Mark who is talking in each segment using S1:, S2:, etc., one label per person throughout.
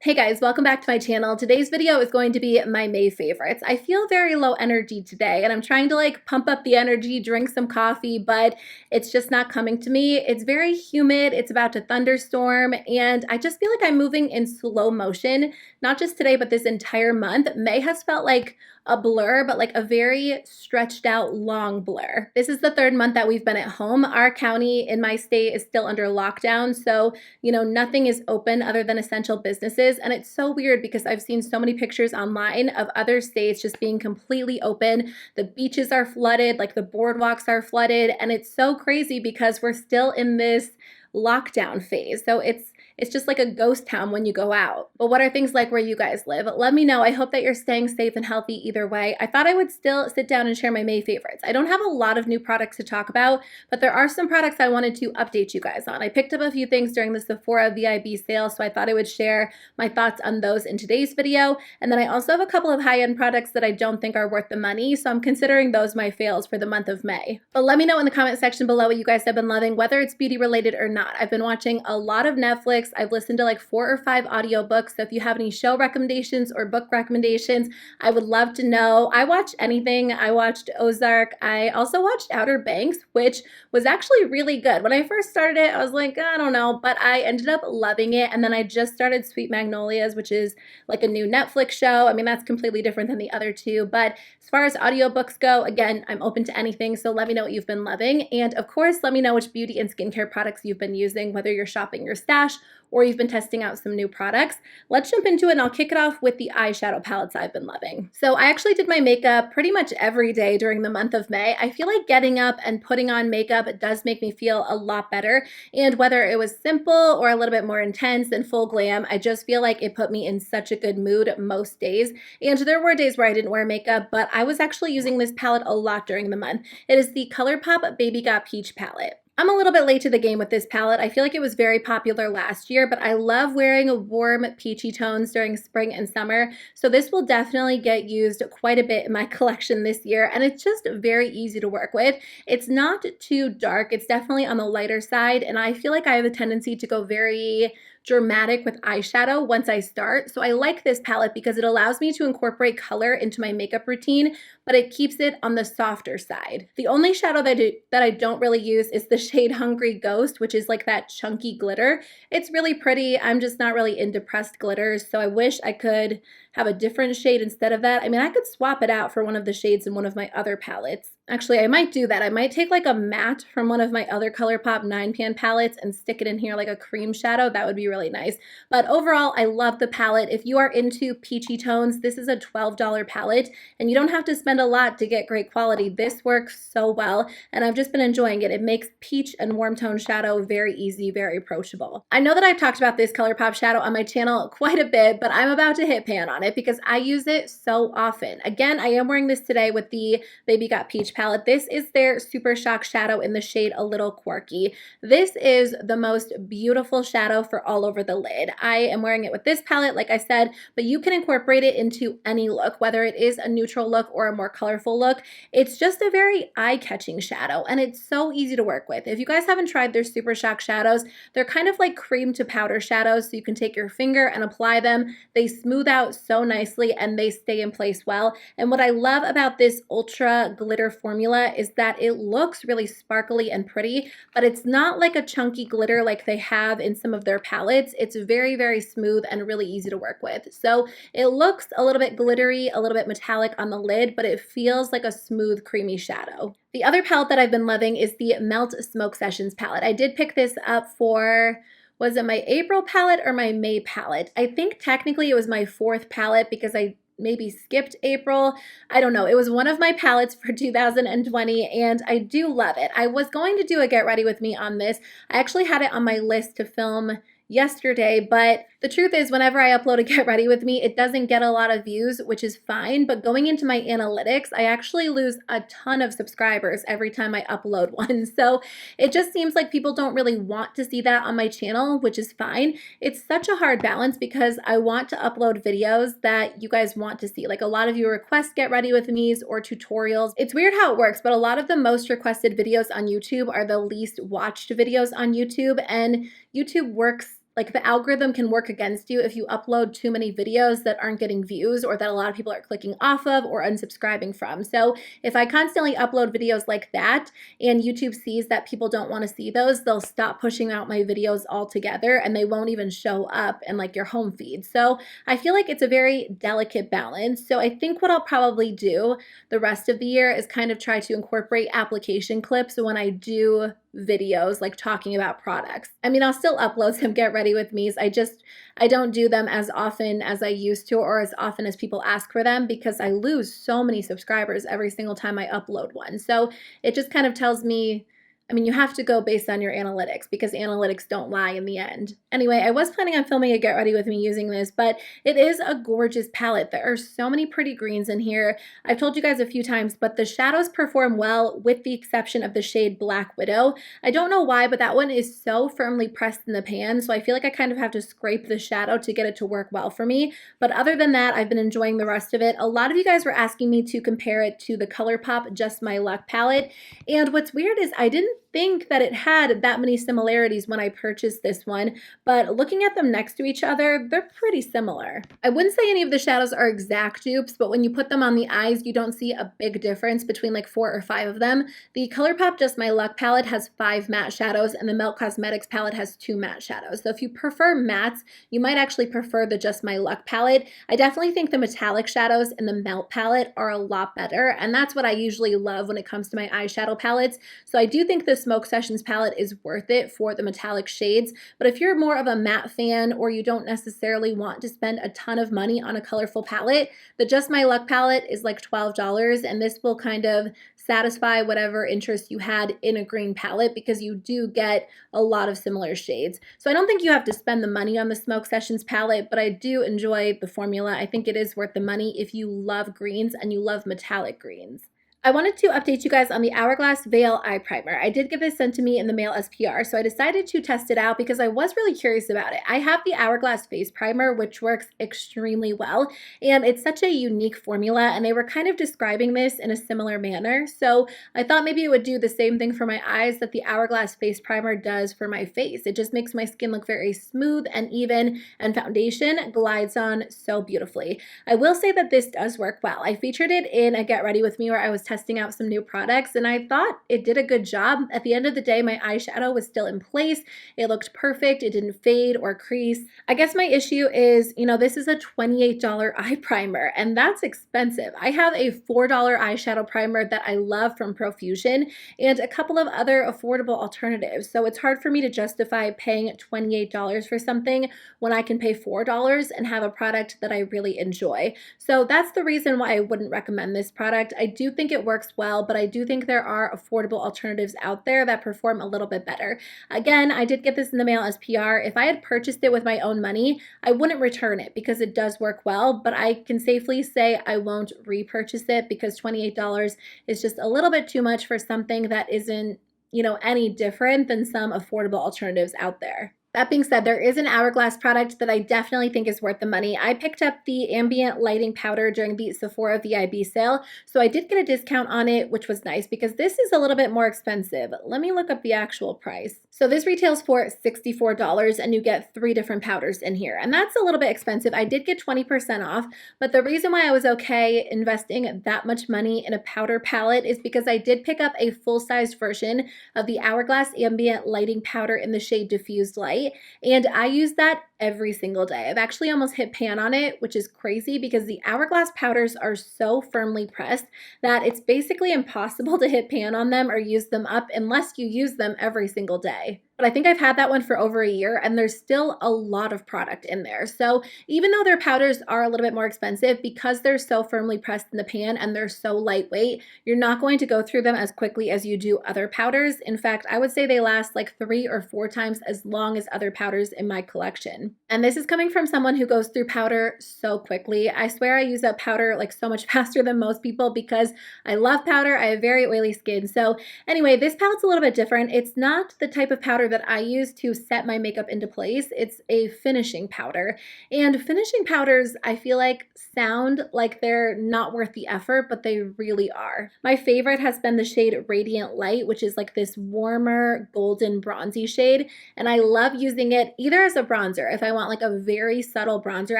S1: Hey guys, welcome back to my channel. Today's video is going to be my May favorites. I feel very low energy today and I'm trying to pump up the energy, drink some coffee, but it's just not coming to me. It's very humid, it's about to thunderstorm, and I just feel like I'm moving in slow motion, not just today, but this entire month. May has felt like a blur, but like a very stretched out long blur. This is the third month that we've been at home. Our county in my state is still under lockdown, so nothing is open other than essential businesses. And it's so weird because I've seen so many pictures online of other states just being completely open. The beaches are flooded, like the boardwalks are flooded. And it's so crazy because we're still in this lockdown phase. So it's just like a ghost town when you go out. But what are things like where you guys live? Let me know. I hope that you're staying safe and healthy either way. I thought I would still sit down and share my May favorites. I don't have a lot of new products to talk about, but there are some products I wanted to update you guys on. I picked up a few things during the Sephora VIB sale, so I thought I would share my thoughts on those in today's video. And then I also have a couple of high-end products that I don't think are worth the money, so I'm considering those my fails for the month of May. But let me know in the comment section below what you guys have been loving, whether it's beauty related or not. I've been watching a lot of Netflix. I've listened to like 4 or 5 audiobooks, so if you have any show recommendations or book recommendations, I would love to know. I watch anything. I watched Ozark. I also watched Outer Banks, which was actually really good. When I first started it, I was like, I don't know, but I ended up loving it. And then I just started Sweet Magnolias, which is like a new Netflix show. I mean, that's completely different than the other two, but as far as audiobooks go, again, I'm open to anything, so let me know what you've been loving. And of course, let me know which beauty and skincare products you've been using, whether you're shopping your stash or you've been testing out some new products. Let's jump into it, and I'll kick it off with the eyeshadow palettes I've been loving. So I actually did my makeup pretty much every day during the month of May. I feel like getting up and putting on makeup does make me feel a lot better, and whether it was simple or a little bit more intense and full glam, I just feel like it put me in such a good mood most days. And there were days where I didn't wear makeup, but I was actually using this palette a lot during the month. It is the ColourPop Baby Got Peach palette. I'm a little bit late to the game with this palette. I feel like it was very popular last year, but I love wearing warm peachy tones during spring and summer. So this will definitely get used quite a bit in my collection this year, and it's just very easy to work with. It's not too dark. It's definitely on the lighter side, and I feel like I have a tendency to go very dramatic with eyeshadow once I start. So I like this palette because it allows me to incorporate color into my makeup routine, but it keeps it on the softer side. The only shadow that I don't really use is the shade Hungry Ghost, which is like that chunky glitter. It's really pretty. I'm just not really into pressed glitters, so I wish I could have a different shade instead of that. I mean, I could swap it out for one of the shades in one of my other palettes. Actually, I might do that. I might take like a matte from one of my other ColourPop 9pan palettes and stick it in here like a cream shadow. That would be really nice. But overall, I love the palette. If you are into peachy tones, this is a $12 palette, and you don't have to spend a lot to get great quality. This works so well, and I've just been enjoying it. It makes peach and warm tone shadow very easy, very approachable. I know that I've talked about this ColourPop shadow on my channel quite a bit, but I'm about to hit pan on it because I use it so often. Again, I am wearing this today with the Baby Got Peach palette. This is their Super Shock shadow in the shade A Little Quarky. This is the most beautiful shadow for all over the lid. I am wearing it with this palette, like I said, but you can incorporate it into any look, whether it is a neutral look or a more colorful look. It's just a very eye-catching shadow, and it's so easy to work with. If you guys haven't tried their Super Shock shadows, they're kind of like cream to powder shadows, so you can take your finger and apply them. They smooth out so nicely and they stay in place well. And what I love about this ultra glitter formula is that it looks really sparkly and pretty, but it's not like a chunky glitter like they have in some of their palettes. It's very, very smooth and really easy to work with. So it looks a little bit glittery, a little bit metallic on the lid, but it feels like a smooth, creamy shadow. The other palette that I've been loving is the Melt Smoke Sessions palette. I did pick this up for, was it my April palette or my May palette? I think technically it was my 4th palette because I maybe skipped April. I don't know. It was one of my palettes for 2020, and I do love it. I was going to do a get ready with me on this. I actually had it on my list to film yesterday, but the truth is whenever I upload a get ready with me, it doesn't get a lot of views, which is fine. But going into my analytics, I actually lose a ton of subscribers every time I upload one. So it just seems like people don't really want to see that on my channel, which is fine. It's such a hard balance because I want to upload videos that you guys want to see. Like a lot of you request get ready with me's or tutorials. It's weird how it works, but a lot of the most requested videos on YouTube are the least watched videos on YouTube, and YouTube works like the algorithm can work against you if you upload too many videos that aren't getting views or that a lot of people are clicking off of or unsubscribing from. So if I constantly upload videos like that and YouTube sees that people don't want to see those, they'll stop pushing out my videos altogether and they won't even show up in like your home feed. So I feel like it's a very delicate balance. So I think what I'll probably do the rest of the year is kind of try to incorporate application clips when I do videos like talking about products. I mean, I'll still upload some get ready with me's. I don't do them as often as I used to or as often as people ask for them because I lose so many subscribers every single time I upload one. So it just kind of tells me, I mean, you have to go based on your analytics because analytics don't lie in the end. Anyway, I was planning on filming a get ready with me using this, but it is a gorgeous palette. There are so many pretty greens in here. I've told you guys a few times, but the shadows perform well with the exception of the shade Black Widow. I don't know why, but that one is so firmly pressed in the pan, so I feel like I kind of have to scrape the shadow to get it to work well for me. But other than that, I've been enjoying the rest of it. A lot of you guys were asking me to compare it to the ColourPop Just My Luck palette, and what's weird is I didn't think that it had that many similarities when I purchased this one, but looking at them next to each other, they're pretty similar. I wouldn't say any of the shadows are exact dupes, but when you put them on the eyes, you don't see a big difference between like 4 or 5 of them. The ColourPop Just My Luck palette has 5 matte shadows and the Melt Cosmetics palette has 2 matte shadows. So if you prefer mattes, you might actually prefer the Just My Luck palette. I definitely think the metallic shadows in the Melt palette are a lot better, and that's what I usually love when it comes to my eyeshadow palettes. So I do think the Smoke Sessions palette is worth it for the metallic shades, but if you're more of a matte fan or you don't necessarily want to spend a ton of money on a colorful palette, the Just My Luck palette is like $12, and this will kind of satisfy whatever interest you had in a green palette because you do get a lot of similar shades. So I don't think you have to spend the money on the Smoke Sessions palette, but I do enjoy the formula. I think it is worth the money if you love greens and you love metallic greens. I wanted to update you guys on the Hourglass Veil Eye Primer. I did get this sent to me in the mail as PR, so I decided to test it out because I was really curious about it. I have the Hourglass Face Primer, which works extremely well, and it's such a unique formula, and they were kind of describing this in a similar manner, so I thought maybe it would do the same thing for my eyes that the Hourglass Face Primer does for my face. It just makes my skin look very smooth and even, and foundation glides on so beautifully. I will say that this does work well. I featured it in a Get Ready With Me where I was testing out some new products, and I thought it did a good job. At the end of the day, my eyeshadow was still in place. It looked perfect. It didn't fade or crease. I guess my issue is, you know, this is a $28 eye primer, and that's expensive. I have a $4 eyeshadow primer that I love from Profusion and a couple of other affordable alternatives, so it's hard for me to justify paying $28 for something when I can pay $4 and have a product that I really enjoy. So that's the reason why I wouldn't recommend this product. I do think it works well, but I do think there are affordable alternatives out there that perform a little bit better. Again, I did get this in the mail as PR. If I had purchased it with my own money, I wouldn't return it because it does work well, but I can safely say I won't repurchase it because $28 is just a little bit too much for something that isn't, you know, any different than some affordable alternatives out there. That being said, there is an Hourglass product that I definitely think is worth the money. I picked up the Ambient Lighting Powder during the Sephora VIB sale, so I did get a discount on it, which was nice because this is a little bit more expensive. Let me look up the actual price. So this retails for $64 and you get 3 different powders in here, and that's a little bit expensive. I did get 20% off, but the reason why I was okay investing that much money in a powder palette is because I did pick up a full-sized version of the Hourglass Ambient Lighting Powder in the shade Diffused Light. And I use that every single day. I've actually almost hit pan on it, which is crazy because the Hourglass powders are so firmly pressed that it's basically impossible to hit pan on them or use them up unless you use them every single day. But I think I've had that one for over a year and there's still a lot of product in there. So even though their powders are a little bit more expensive, because they're so firmly pressed in the pan and they're so lightweight, you're not going to go through them as quickly as you do other powders. In fact, I would say they last like 3 or 4 times as long as other powders in my collection. skin. And this is coming from someone who goes through powder so quickly. I swear I use up powder like so much faster than most people because I love powder. I have very oily skin. So anyway, this palette's a little bit different. It's not the type of powder that I use to set my makeup into place. It's a finishing powder. And finishing powders, I feel like, sound like they're not worth the effort, but they really are. My favorite has been the shade Radiant Light, which is like this warmer golden bronzy shade. And I love using it either as a bronzer, if I want like a very subtle bronzer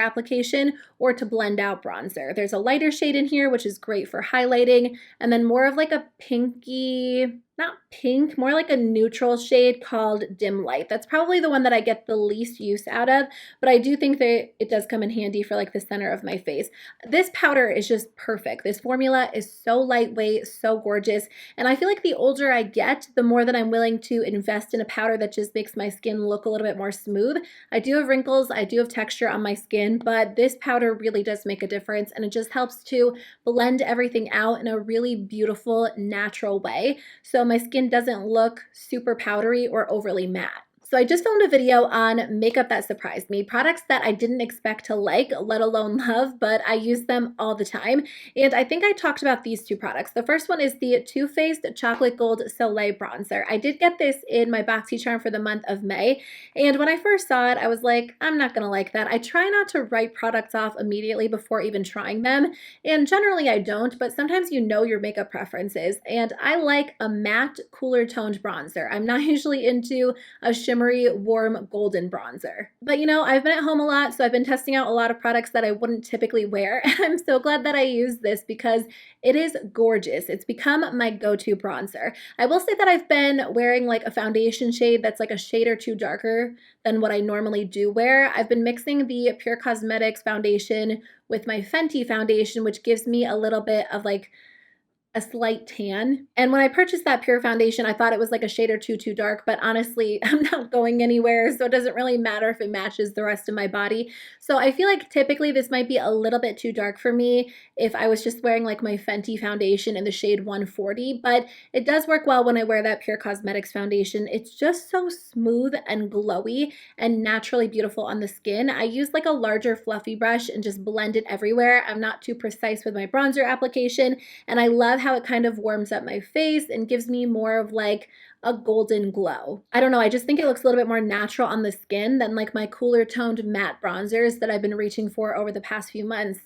S1: application, or to blend out bronzer. There's a lighter shade in here, which is great for highlighting, and then more of like a pinky, not pink, more like a neutral shade called Dim Light. That's probably the one that I get the least use out of, but I do think that it does come in handy for like the center of my face. This powder is just perfect. This formula is so lightweight, so gorgeous, and I feel like the older I get, the more that I'm willing to invest in a powder that just makes my skin look a little bit more smooth. I do have wrinkles, I do have texture on my skin, but this powder really does make a difference, and it just helps to blend everything out in a really beautiful, natural way. So my skin doesn't look super powdery or overly matte. So I just filmed a video on makeup that surprised me, products that I didn't expect to like, let alone love, but I use them all the time. And I think I talked about these two products. The first one is the Too Faced Chocolate Gold Soleil Bronzer. I did get this in my BoxyCharm for the month of May, and when I first saw it, I was like, I'm not gonna like that. I try not to write products off immediately before even trying them, and generally I don't, but sometimes you know your makeup preferences, and I like a matte, cooler toned bronzer. I'm not usually into a shimmery, warm golden bronzer. But you know, I've been at home a lot, so I've been testing out a lot of products that I wouldn't typically wear, and I'm so glad that I used this because it is gorgeous. It's become my go-to bronzer. I will say that I've been wearing like a foundation shade that's like a shade or two darker than what I normally do wear. I've been mixing the Pure Cosmetics foundation with my Fenty foundation, which gives me a little bit of like a slight tan. And when I purchased that Pure foundation, I thought it was like a shade or two too dark, but honestly, I'm not going anywhere, so it doesn't really matter if it matches the rest of my body. So I feel like typically this might be a little bit too dark for me if I was just wearing like my Fenty foundation in the shade 140, but it does work well when I wear that Pure Cosmetics foundation. It's just so smooth and glowy and naturally beautiful on the skin. I use like a larger fluffy brush and just blend it everywhere. I'm not too precise with my bronzer application, and I love how it kind of warms up my face and gives me more of like a golden glow. I don't know, I just think it looks a little bit more natural on the skin than like my cooler toned matte bronzers that I've been reaching for over the past few months.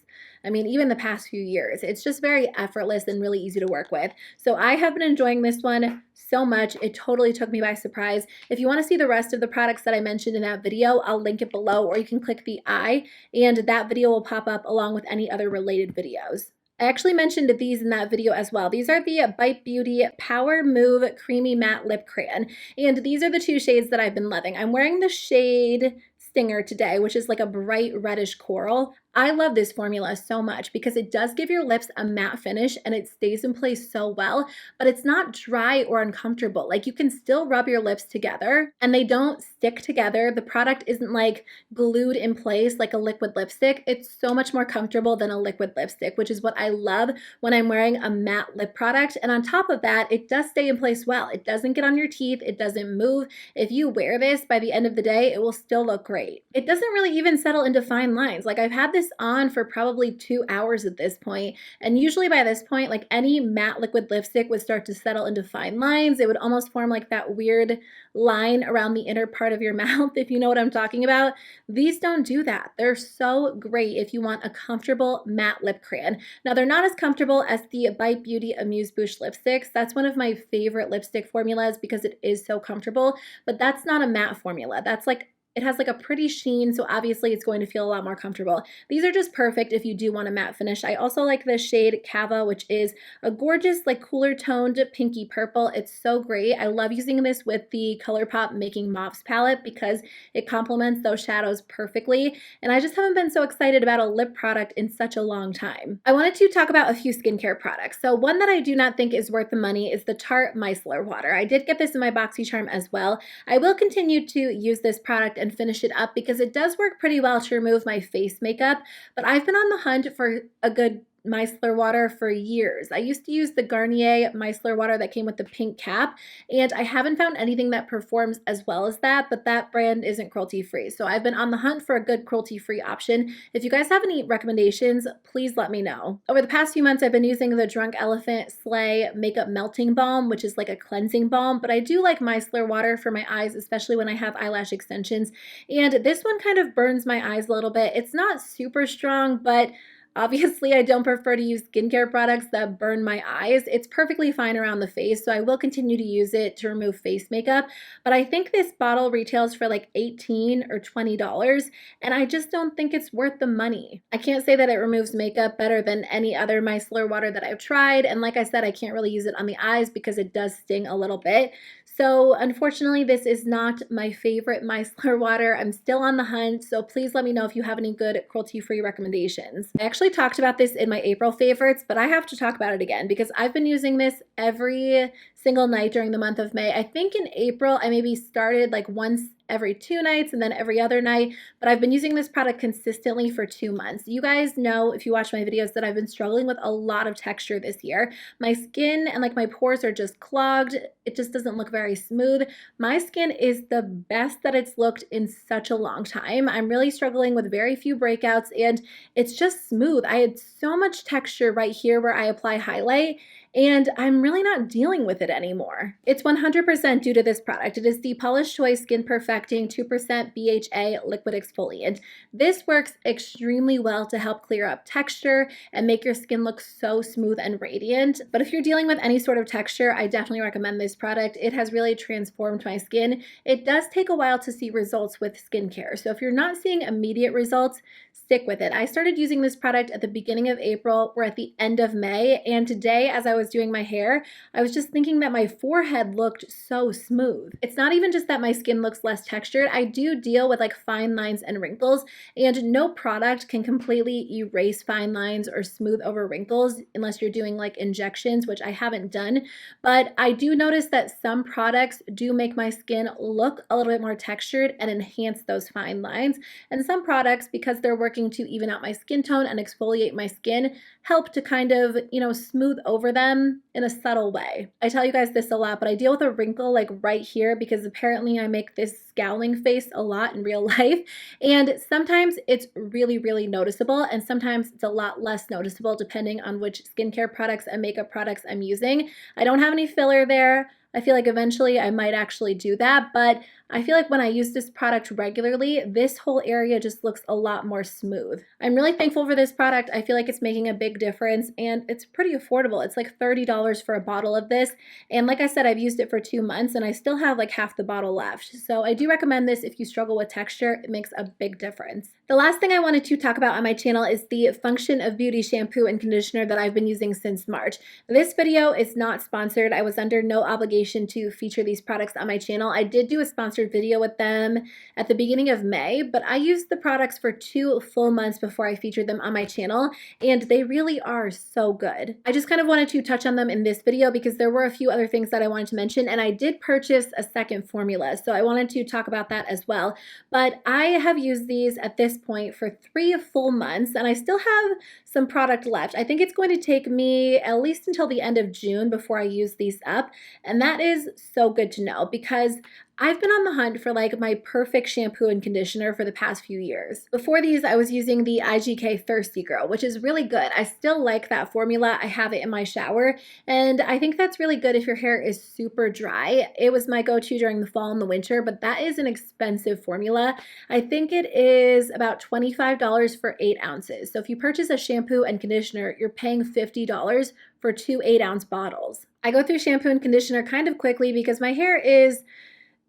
S1: I mean, even the past few years. It's just very effortless and really easy to work with. So I have been enjoying this one so much. It totally took me by surprise. If you want to see the rest of the products that I mentioned in that video, I'll link it below, or you can click the I, and that video will pop up along with any other related videos. I actually mentioned these in that video as well. These are the Bite Beauty Power Move Creamy Matte Lip Crayon, and these are the two shades that I've been loving. I'm wearing the shade Stinger today, which is like a bright reddish coral. I love this formula so much because it does give your lips a matte finish and it stays in place so well, but it's not dry or uncomfortable. Like, you can still rub your lips together and they don't stick together. The product isn't like glued in place like a liquid lipstick. It's so much more comfortable than a liquid lipstick, which is what I love when I'm wearing a matte lip product. And on top of that, it does stay in place well. It doesn't get on your teeth. It doesn't move. If you wear this, by the end of the day, it will still look great. It doesn't really even settle into fine lines. Like, I've had this on for probably 2 hours at this point, and usually by this point, like, any matte liquid lipstick would start to settle into fine lines. It would almost form like that weird line around the inner part of your mouth, if you know what I'm talking about. These don't do that. They're so great if you want a comfortable matte lip crayon. Now, they're not as comfortable as the Bite Beauty Amuse Bouche lipsticks. That's one of my favorite lipstick formulas because it is so comfortable, but that's not a matte formula. That's like, it has like a pretty sheen, so obviously it's going to feel a lot more comfortable. These are just perfect if you do want a matte finish. I also like the shade CAVA, which is a gorgeous, like, cooler toned pinky purple. It's so great. I love using this with the ColourPop Making Mauves palette because it complements those shadows perfectly, and I just haven't been so excited about a lip product in such a long time. I wanted to talk about a few skincare products. So one that I do not think is worth the money is the Tarte Micellar Water. I did get this in my BoxyCharm as well. I will continue to use this product and finish it up because it does work pretty well to remove my face makeup, but I've been on the hunt for a good micellar water for years. I used to use the Garnier micellar water that came with the pink cap, and I haven't found anything that performs as well as that, but that brand isn't cruelty-free. So I've been on the hunt for a good cruelty-free option. If you guys have any recommendations, please let me know. Over the past few months, I've been using the Drunk Elephant Soleil Makeup Melting Balm, which is like a cleansing balm, but I do like micellar water for my eyes, especially when I have eyelash extensions. And this one kind of burns my eyes a little bit. It's not super strong, but obviously, I don't prefer to use skincare products that burn my eyes. It's perfectly fine around the face, so I will continue to use it to remove face makeup. But I think this bottle retails for like $18 or $20, and I just don't think it's worth the money. I can't say that it removes makeup better than any other micellar water that I've tried, and like I said, I can't really use it on the eyes because it does sting a little bit. So unfortunately, this is not my favorite micellar water. I'm still on the hunt, so please let me know if you have any good cruelty-free recommendations. I actually talked about this in my April favorites, but I have to talk about it again because I've been using this every single night during the month of May. I think in April, I maybe started like once every 2 nights and then every other night, but I've been using this product consistently for 2 months. You guys know, if you watch my videos, that I've been struggling with a lot of texture this year. My skin and like my pores are just clogged. It just doesn't look very smooth. My skin is the best that it's looked in such a long time. I'm really struggling with very few breakouts, and it's just smooth. I had so much texture right here where I apply highlight, and I'm really not dealing with it anymore. It's 100% due to this product. It is the Paula's Choice Skin Perfecting 2% BHA Liquid Exfoliant. This works extremely well to help clear up texture and make your skin look so smooth and radiant. But if you're dealing with any sort of texture, I definitely recommend this product. It has really transformed my skin. It does take a while to see results with skincare, so if you're not seeing immediate results, stick with it. I started using this product at the beginning of April. We're at the end of May, and today as I was doing my hair, I was just thinking that my forehead looked so smooth. It's not even just that my skin looks less textured. I do deal with like fine lines and wrinkles, and no product can completely erase fine lines or smooth over wrinkles unless you're doing like injections, which I haven't done. But I do notice that some products do make my skin look a little bit more textured and enhance those fine lines. And some products, because they're working to even out my skin tone and exfoliate my skin, help to kind of, smooth over them in a subtle way. I tell you guys this a lot, but I deal with a wrinkle like right here because apparently I make this scowling face a lot in real life. And sometimes it's really, really noticeable, and sometimes it's a lot less noticeable depending on which skincare products and makeup products I'm using. I don't have any filler there. I feel like eventually I might actually do that, but I feel like when I use this product regularly, this whole area just looks a lot more smooth. I'm really thankful for this product. I feel like it's making a big difference, and it's pretty affordable. It's like $30 for a bottle of this, and like I said, I've used it for 2 months and I still have like half the bottle left. So I do recommend this if you struggle with texture. It makes a big difference. The last thing I wanted to talk about on my channel is the Function of Beauty shampoo and conditioner that I've been using since March. This video is not sponsored. I was under no obligation to feature these products on my channel. I did do a sponsored video with them at the beginning of May, but I used the products for 2 full months before I featured them on my channel, and they really are so good. I just kind of wanted to touch on them in this video because there were a few other things that I wanted to mention, and I did purchase a second formula, so I wanted to talk about that as well. But I have used these at this point for 3 full months, and I still have some product left. I think it's going to take me at least until the end of June before I use these up, and that is so good to know because I've been on the hunt for like my perfect shampoo and conditioner for the past few years. Before these, I was using the IGK Thirsty Girl, which is really good. I still like that formula. I have it in my shower, and I think that's really good if your hair is super dry. It was my go-to during the fall and the winter, but that is an expensive formula. I think it is about $25 for 8 ounces. So if you purchase a shampoo and conditioner, you're paying $50 for 2 8-ounce bottles. I go through shampoo and conditioner kind of quickly because my hair is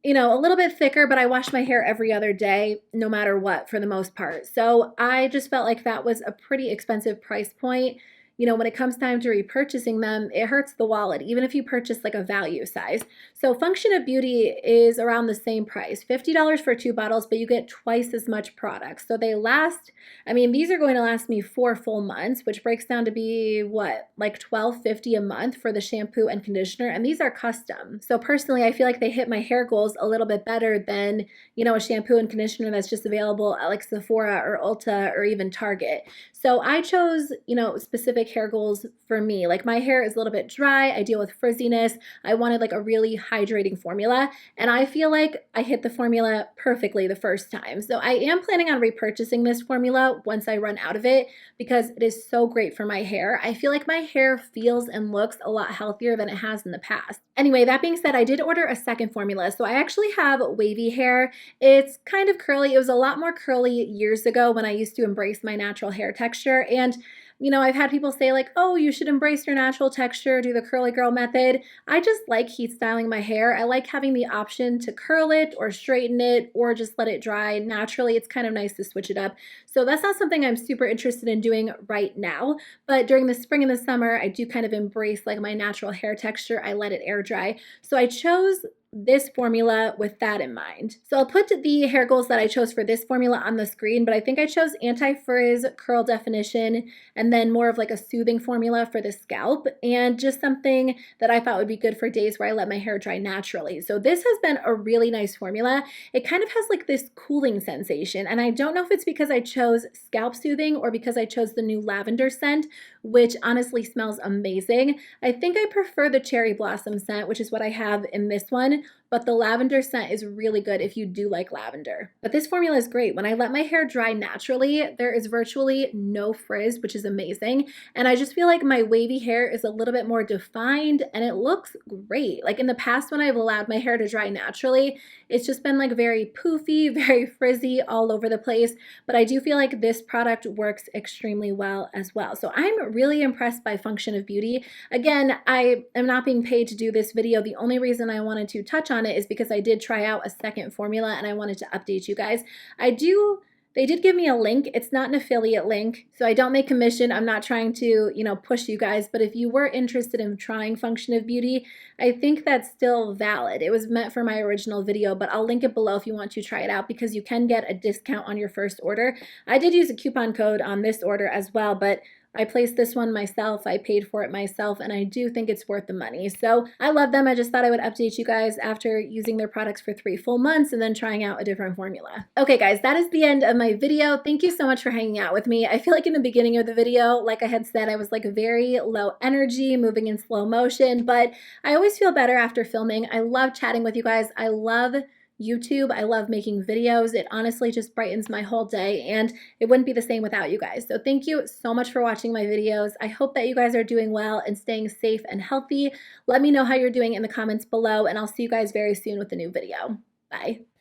S1: a little bit thicker, but I wash my hair every other day, no matter what, for the most part. So I just felt like that was a pretty expensive price point. When it comes time to repurchasing them, it hurts the wallet, even if you purchase like a value size. So Function of Beauty is around the same price, $50 for 2 bottles, but you get twice as much product. So they last, these are going to last me 4 full months, which breaks down to be what, like $12.50 a month for the shampoo and conditioner, and these are custom. So personally, I feel like they hit my hair goals a little bit better than, a shampoo and conditioner that's just available at like Sephora or Ulta or even Target. So I chose, specific specific hair goals for me. Like my hair is a little bit dry, I deal with frizziness, I wanted like a really hydrating formula, and I feel like I hit the formula perfectly the first time. So I am planning on repurchasing this formula once I run out of it because it is so great for my hair. I feel like my hair feels and looks a lot healthier than it has in the past. Anyway, that being said, I did order a second formula. So I actually have wavy hair. It's kind of curly. It was a lot more curly years ago when I used to embrace my natural hair texture. And you know, I've had people say like, oh, you should embrace your natural texture, do the curly girl method. I just like heat styling my hair. I like having the option to curl it or straighten it or just let it dry naturally. It's kind of nice to switch it up. So that's not something I'm super interested in doing right now. But during the spring and the summer, I do kind of embrace like my natural hair texture. I let it air dry. So I chose this formula with that in mind. So I'll put the hair goals that I chose for this formula on the screen, but I think I chose anti-frizz, curl definition, and then more of like a soothing formula for the scalp, and just something that I thought would be good for days where I let my hair dry naturally. So this has been a really nice formula. It kind of has like this cooling sensation, and I don't know if it's because I chose scalp soothing or because I chose the new lavender scent, which honestly smells amazing. I think I prefer the cherry blossom scent, which is what I have in this one, but the lavender scent is really good if you do like lavender. But this formula is great. When I let my hair dry naturally, there is virtually no frizz, which is amazing. And I just feel like my wavy hair is a little bit more defined and it looks great. Like in the past when I've allowed my hair to dry naturally, it's just been like very poofy, very frizzy all over the place. But I do feel like this product works extremely well as well. So I'm really impressed by Function of Beauty. Again, I am not being paid to do this video. The only reason I wanted to touch on it is because I did try out a second formula and I wanted to update you guys. They did give me a link. It's not an affiliate link, so I don't make commission. I'm not trying to, you know, push you guys, but if you were interested in trying Function of Beauty, I think that's still valid. It was meant for my original video, but I'll link it below if you want to try it out because you can get a discount on your first order. I did use a coupon code on this order as well, but I placed this one myself, I paid for it myself, and I do think it's worth the money. So I love them. I just thought I would update you guys after using their products for 3 full months and then trying out a different formula. Okay guys, that is the end of my video. Thank you so much for hanging out with me. I feel like in the beginning of the video, like I had said, I was like very low energy, moving in slow motion, but I always feel better after filming. I love chatting with you guys. I love YouTube. I love making videos. It honestly just brightens my whole day and it wouldn't be the same without you guys. So thank you so much for watching my videos. I hope that you guys are doing well and staying safe and healthy. Let me know how you're doing in the comments below and I'll see you guys very soon with a new video. Bye.